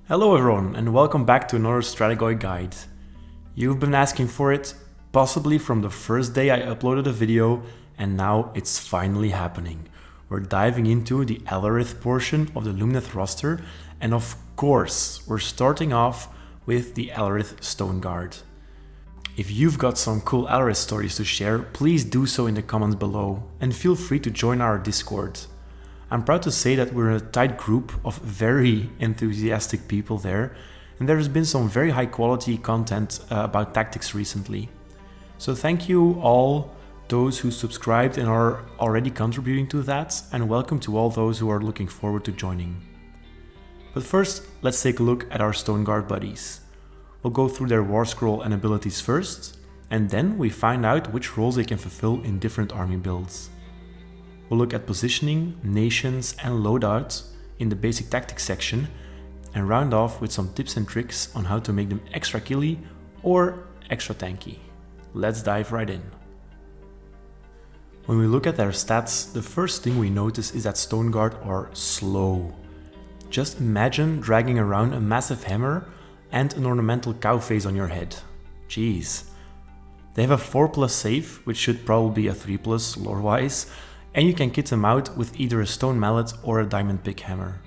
Hello everyone and welcome back to another Strategoid guide. You've been asking for it, possibly from the first day I uploaded a video, and now it's finally happening. We're diving into the Alarith portion of the LUMINETH roster, and of course we're starting off with the Alarith Stoneguard. If you've got some cool Alarith stories to share, please do so in the comments below, and feel free to join our Discord. I'm proud to say that we're a tight group of very enthusiastic people there, and there has been some very high quality content about tactics recently. So thank you all those who subscribed and are already contributing to that, and welcome to all those who are looking forward to joining. But first, let's take a look at our Stoneguard buddies. We'll go through their war scroll and abilities first, and then we find out which roles they can fulfill in different army builds. We'll look at positioning, nations and loadout in the basic tactics section, and round off with some tips and tricks on how to make them extra killy or extra tanky. Let's dive right in. When we look at their stats, the first thing we notice is that Stoneguard are slow. Just imagine dragging around a massive hammer and an ornamental cow face on your head. Jeez. They have a 4+ save, which should probably be a 3+ lore-wise, and you can kit them out with either a stone mallet or a diamond pick hammer.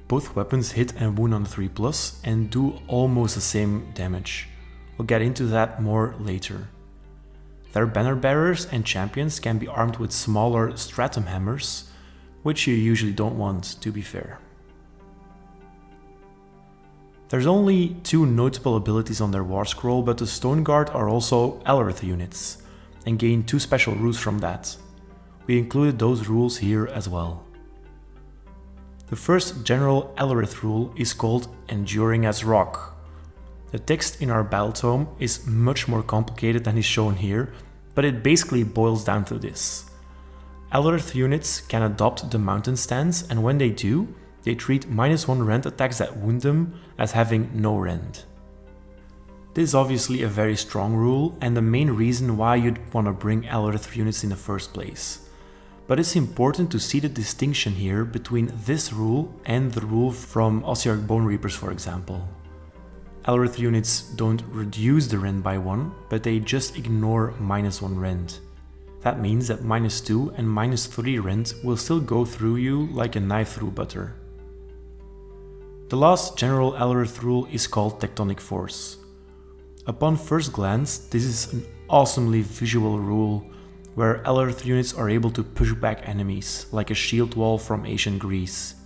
Both weapons hit and wound on the 3+ and do almost the same damage. We'll get into that more later. Their banner bearers and champions can be armed with smaller stratum hammers, which you usually don't want, to be fair. There's only 2 notable abilities on their war scroll, but the Stoneguard are also Alarith units, and gain 2 special rules from that. We included those rules here as well. The first general Alarith rule is called Enduring as Rock. The text in our battle tome is much more complicated than is shown here, but it basically boils down to this. Alarith units can adopt the mountain stance, and when they do, they treat -1 rend attacks that wound them as having no rend. This is obviously a very strong rule and the main reason why you'd want to bring Alarith units in the first place. But it's important to see the distinction here between this rule and the rule from Ossiarch Bone Reapers, for example. Alarith units don't reduce the rend by 1, but they just ignore -1 rend. That means that -2 and -3 rend will still go through you like a knife through butter. The last general Alarith rule is called Tectonic Force. Upon first glance, this is an awesomely visual rule, where Alarith units are able to push back enemies, like a shield wall from ancient Greece.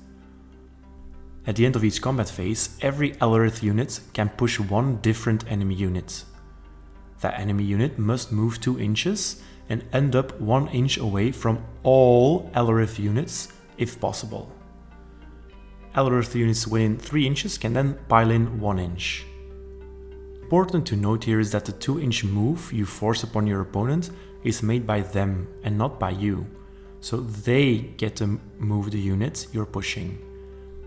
At the end of each combat phase, every Alarith unit can push 1 different enemy unit. That enemy unit must move 2 inches and end up 1 inch away from all Alarith units, if possible. Alarith units within 3 inches can then pile in 1 inch. Important to note here is that the 2-inch move you force upon your opponent is made by them and not by you, so they get to move the unit you're pushing.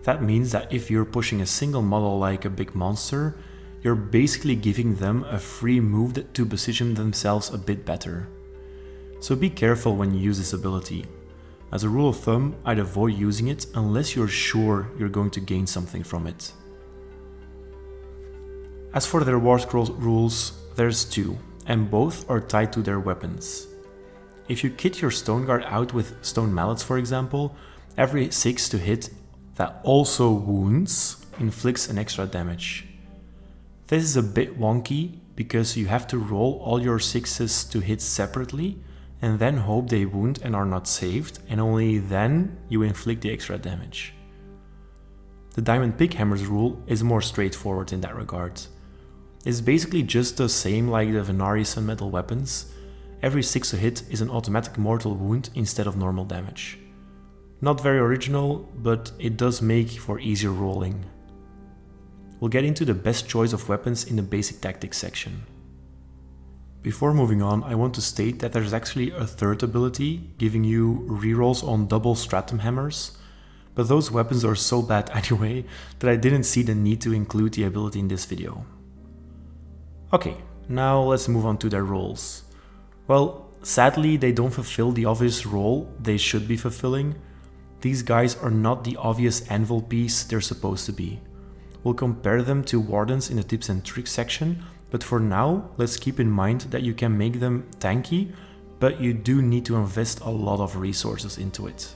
That means that if you're pushing a single model like a big monster, you're basically giving them a free move to position themselves a bit better. So be careful when you use this ability. As a rule of thumb, I'd avoid using it unless you're sure you're going to gain something from it. As for their war scroll rules, there's 2, and both are tied to their weapons. If you kit your Stoneguard out with stone mallets, for example, every 6 to hit that also wounds inflicts an extra damage. This is a bit wonky because you have to roll all your 6s to hit separately and then hope they wound and are not saved, and only then you inflict the extra damage. The Diamond Pick Hammer's rule is more straightforward in that regard. It's basically just the same like the Venari Sunmetal weapons. Every 6 to hit is an automatic mortal wound instead of normal damage. Not very original, but it does make for easier rolling. We'll get into the best choice of weapons in the basic tactics section. Before moving on, I want to state that there's actually a third ability giving you rerolls on double stratum hammers, but those weapons are so bad anyway that I didn't see the need to include the ability in this video. Okay, now let's move on to their roles. Well, sadly they don't fulfill the obvious role they should be fulfilling. These guys are not the obvious anvil piece they're supposed to be. We'll compare them to wardens in the tips and tricks section, but for now, let's keep in mind that you can make them tanky, but you do need to invest a lot of resources into it.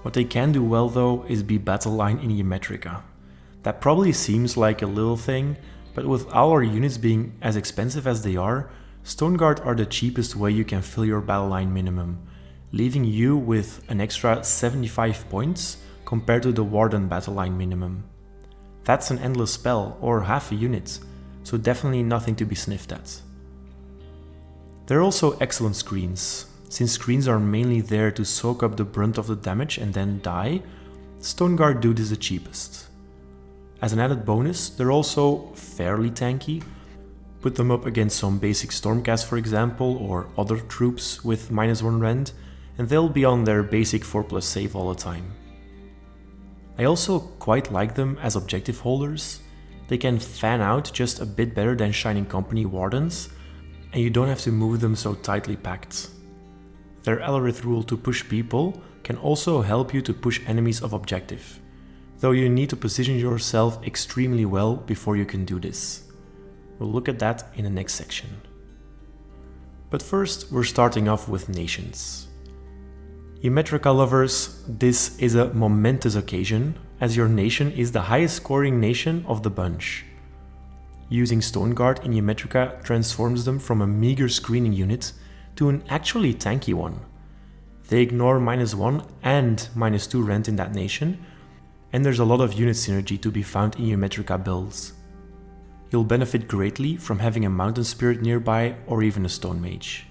What they can do well though is be battle line in Geometrica. That probably seems like a little thing, but with all our units being as expensive as they are, Stoneguard are the cheapest way you can fill your battle line minimum, leaving you with an extra 75 points compared to the Warden battle line minimum. That's an endless spell, or half a unit, so definitely nothing to be sniffed at. They're also excellent screens. Since screens are mainly there to soak up the brunt of the damage and then die, Stoneguard do this the cheapest. As an added bonus, they're also fairly tanky. Put them up against some basic Stormcast for example, or other troops with -1 rend, and they'll be on their basic 4+ save all the time. I also quite like them as objective holders. They can fan out just a bit better than Shining Company Wardens, and you don't have to move them so tightly packed. Their Alarith rule to push people can also help you to push enemies of objective, though you need to position yourself extremely well before you can do this. We'll look at that in the next section. But first, we're starting off with nations. Geometrica lovers, this is a momentous occasion, as your nation is the highest scoring nation of the bunch. Using Stoneguard in Geometrica transforms them from a meager screening unit to an actually tanky one. They ignore -1 and -2 rent in that nation, and there's a lot of unit synergy to be found in Geometrica builds. You'll benefit greatly from having a Mountain Spirit nearby or even a Stone Mage.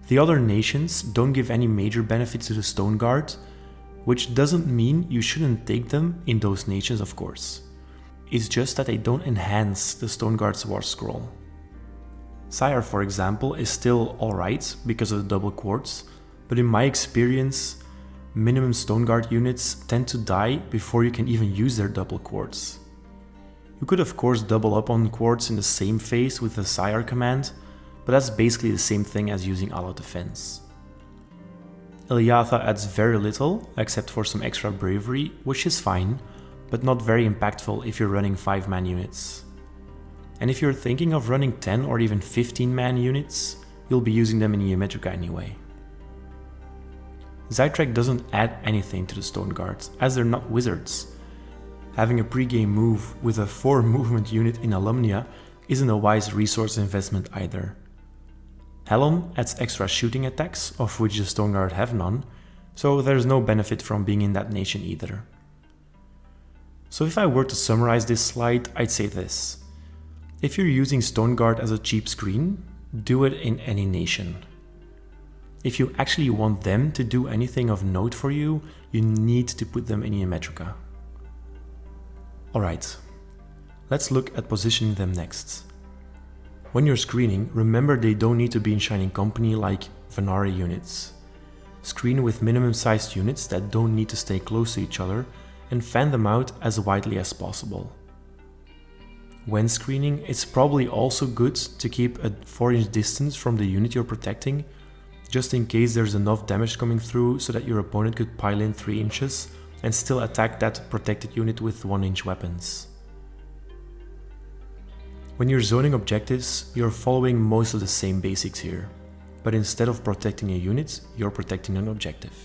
The other nations don't give any major benefits to the Stoneguard, which doesn't mean you shouldn't take them in those nations of course. It's just that they don't enhance the Stoneguard's War Scroll. Sire, for example, is still alright because of the double quartz, but in my experience, minimum Stoneguard units tend to die before you can even use their double quartz. You could of course double up on quartz in the same phase with the Sire command, but that's basically the same thing as using Auto Defense. Iliatha adds very little, except for some extra bravery, which is fine, but not very impactful if you're running 5-man units. And if you're thinking of running 10 or even 15-man units, you'll be using them in Geometrica anyway. Zytrek doesn't add anything to the Stoneguard, as they're not wizards. Having a pre-game move with a 4 movement unit in Alumnia isn't a wise resource investment either. Helm adds extra shooting attacks, of which the Stoneguard have none, so there's no benefit from being in that nation either. So if I were to summarize this slide, I'd say this. If you're using Stoneguard as a cheap screen, do it in any nation. If you actually want them to do anything of note for you, you need to put them in Geometrica. Alright, let's look at positioning them next. When you're screening, remember they don't need to be in Shining Company like Venari units. Screen with minimum sized units that don't need to stay close to each other and fan them out as widely as possible. When screening, it's probably also good to keep a 4-inch distance from the unit you're protecting, just in case there's enough damage coming through so that your opponent could pile in 3 inches and still attack that protected unit with 1-inch weapons. When you're zoning objectives, you're following most of the same basics here, but instead of protecting a unit, you're protecting an objective.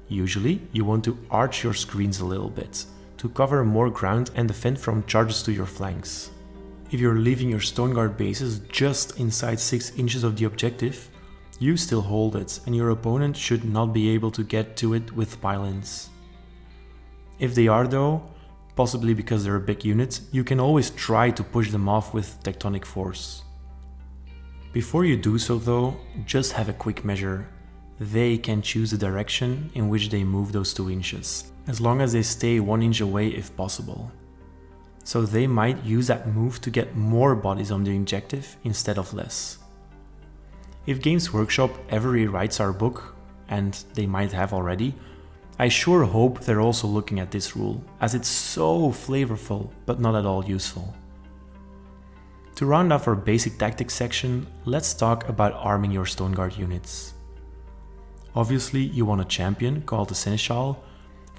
Usually, you want to arch your screens a little bit, to cover more ground and defend from charges to your flanks. If you're leaving your Stoneguard bases just inside 6 inches of the objective, you still hold it and your opponent should not be able to get to it with pile-ins. If they are though, possibly because they're a big unit, you can always try to push them off with Tectonic Force. Before you do so though, just have a quick measure. They can choose the direction in which they move those 2 inches, as long as they stay 1 inch away if possible. So they might use that move to get more bodies on the objective instead of less. If Games Workshop ever rewrites our book, and they might have already, I sure hope they're also looking at this rule, as it's so flavorful but not at all useful. To round off our basic tactics section, let's talk about arming your Stoneguard units. Obviously you want a champion called the Seneschal.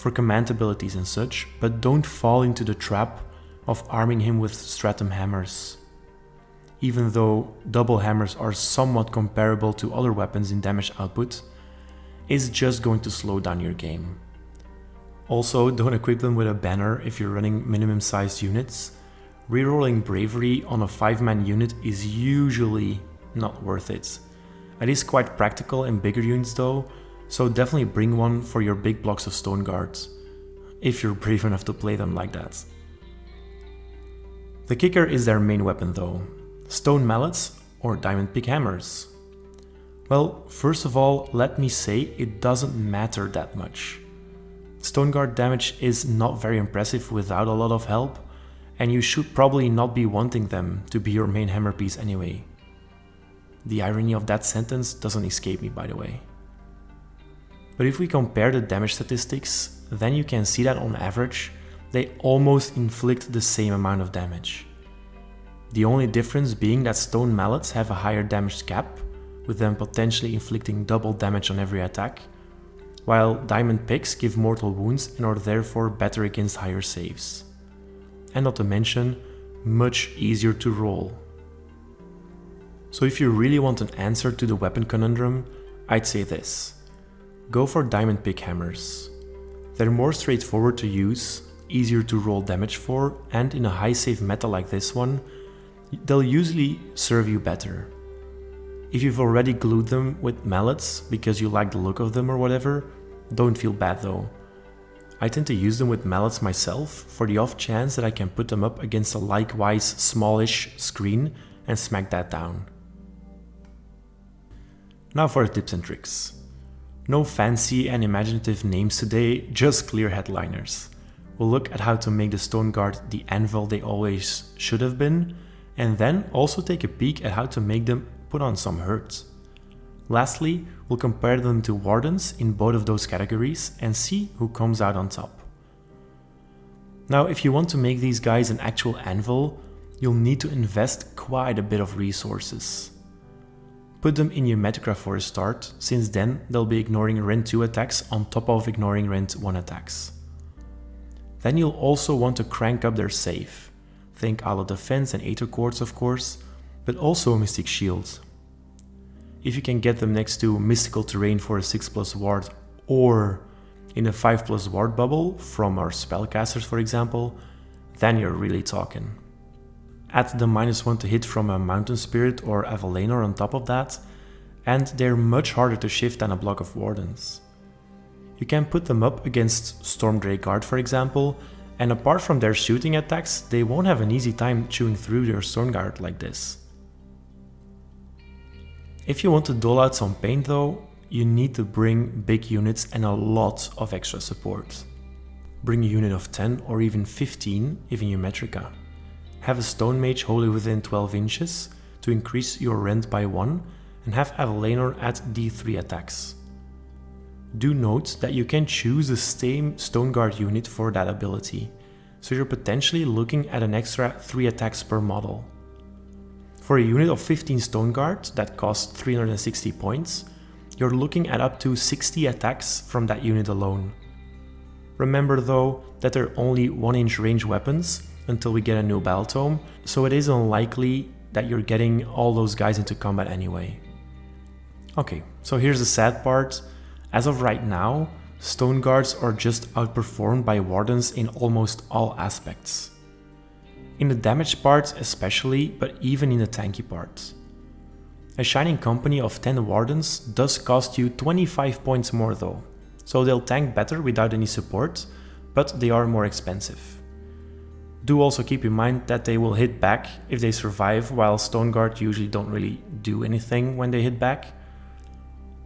for command abilities and such, but don't fall into the trap of arming him with stratum hammers. Even though double hammers are somewhat comparable to other weapons in damage output, it's just going to slow down your game. Also, don't equip them with a banner if you're running minimum sized units. Rerolling bravery on a 5-man unit is usually not worth it. It is quite practical in bigger units though, so definitely bring one for your big blocks of Stoneguard, if you're brave enough to play them like that. The kicker is their main weapon though, stone mallets or diamond pick hammers. Well, first of all, let me say it doesn't matter that much. Stoneguard damage is not very impressive without a lot of help, and you should probably not be wanting them to be your main hammer piece anyway. The irony of that sentence doesn't escape me, by the way. But if we compare the damage statistics, then you can see that on average, they almost inflict the same amount of damage. The only difference being that stone mallets have a higher damage cap, with them potentially inflicting double damage on every attack, while diamond picks give mortal wounds and are therefore better against higher saves. And not to mention, much easier to roll. So if you really want an answer to the weapon conundrum, I'd say this. Go for diamond pick hammers. They're more straightforward to use, easier to roll damage for, and in a high save meta like this one, they'll usually serve you better. If you've already glued them with mallets because you like the look of them or whatever, don't feel bad though. I tend to use them with mallets myself for the off chance that I can put them up against a likewise smallish screen and smack that down. Now for the tips and tricks. No fancy and imaginative names today, just clear headliners. We'll look at how to make the Stoneguard the anvil they always should have been, and then also take a peek at how to make them put on some hurt. Lastly, we'll compare them to Wardens in both of those categories and see who comes out on top. Now, if you want to make these guys an actual anvil, you'll need to invest quite a bit of resources. Put them in Eumetrica for a start, since then they'll be ignoring Rend 2 attacks on top of ignoring Rend 1 attacks. Then you'll also want to crank up their save. Think Ala Defense and Aether Quartz of course, but also Mystic Shield. If you can get them next to Mystical Terrain for a 6+ ward, or in a 5+ ward bubble from our spellcasters for example, then you're really talking. Add the -1 to hit from a Mountain Spirit or Avalanor on top of that, and they're much harder to shift than a block of Wardens. You can put them up against Stormdrake Guard for example, and apart from their shooting attacks, they won't have an easy time chewing through your Stoneguard like this. If you want to dole out some pain though, you need to bring big units and a lot of extra support. Bring a unit of 10 or even 15 if in Eumetrica. Have a Stone Mage wholly within 12 inches to increase your rend by 1 and have Avalanor at D3 attacks. Do note that you can choose the same Stoneguard unit for that ability, so you're potentially looking at an extra 3 attacks per model. For a unit of 15 Stoneguard that costs 360 points, you're looking at up to 60 attacks from that unit alone. Remember though that they're only 1-inch range weapons until we get a new battle tome, so it is unlikely that you're getting all those guys into combat anyway. Okay, so here's the sad part. As of right now, Stoneguards are just outperformed by Wardens in almost all aspects. In the damage part especially, but even in the tanky part. A Shining Company of 10 Wardens does cost you 25 points more though, so they'll tank better without any support, but they are more expensive. Do also keep in mind that they will hit back if they survive, while Stoneguard usually don't really do anything when they hit back.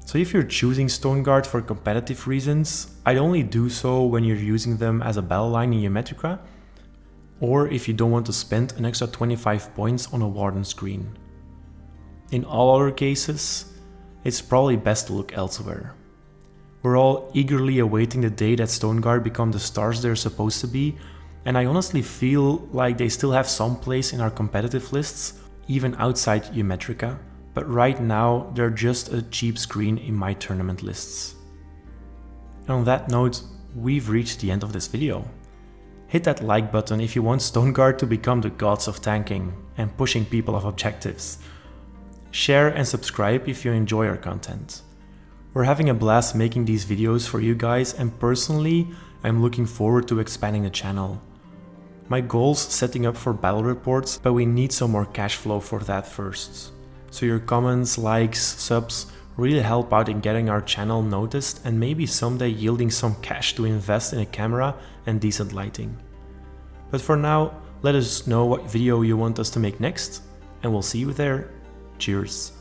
So if you're choosing Stoneguard for competitive reasons, I'd only do so when you're using them as a battle line in Eumetrica, or if you don't want to spend an extra 25 points on a Warden screen. In all other cases, it's probably best to look elsewhere. We're all eagerly awaiting the day that Stoneguard become the stars they're supposed to be, and I honestly feel like they still have some place in our competitive lists, even outside Eumetrica, but right now they're just a cheap screen in my tournament lists. And on that note, we've reached the end of this video. Hit that like button if you want Stoneguard to become the gods of tanking and pushing people off objectives. Share and subscribe if you enjoy our content. We're having a blast making these videos for you guys, and personally, I'm looking forward to expanding the channel. My goal's setting up for battle reports, but we need some more cash flow for that first. So your comments, likes, subs really help out in getting our channel noticed and maybe someday yielding some cash to invest in a camera and decent lighting. But for now, let us know what video you want us to make next, and we'll see you there. Cheers.